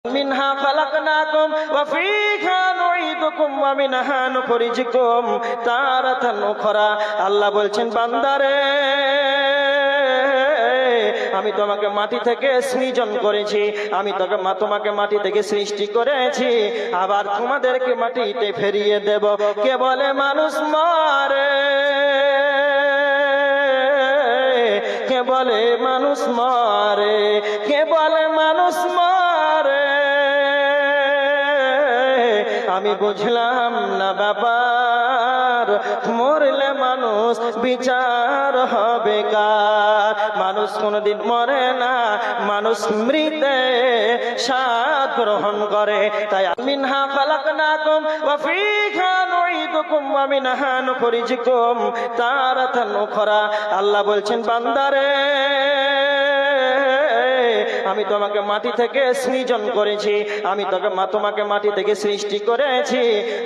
মিনহা খালাকনাকুম ওয়া ফীহা নুঈদুকুম ওয়া মিনহা নুখরিজুকুম তারাতান উখরা। আল্লাহ বলছেন, বান্দারে, আমি তোমাকে মাটি থেকে সৃজন করেছি, আমি তোমাকে মাটি থেকে সৃষ্টি করেছি, আবার তোমাদেরকে মাটিতে ফিরিয়ে দেব। কে বলে মানুষ মরে? কে বলে মানুষ মরে? কে বলে মানুষ মরে? আমি বুঝলাম না ব্যাপার, মরলে মানুষ বিচার হবে কার? মানুষ কোনদিন মরে না, মানুষ মৃতে স্বাদ গ্রহণ করে। তাই মিনহা খালাকনাকুম ওয়া ফীহা নুঈদুকুম ওয়া মিনহা নুখরিজুকুম তারাতান উখরা। আল্লাহ বলছেন, বান্দারে, আমি তোমাকে মাটি থেকে সৃজন করেছি, আমি তোমাকে মাটি থেকে সৃষ্টি করেছি,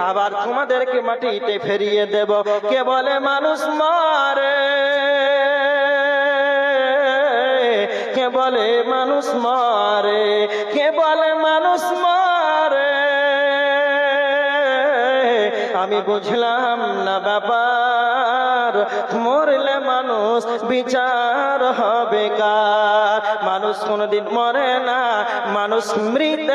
আবার তোমাদেরকে মাটিতে ফিরিয়ে দেব। কে বলে মানুষ মরে? কে বলে মানুষ মরে? কে বলে মানুষ মরে? আমি বুঝলাম না ব্যাপার, মরলে মানুষ বিচার হবে কার? মানুষ কোনদিন মরে না, মানুষ মৃত।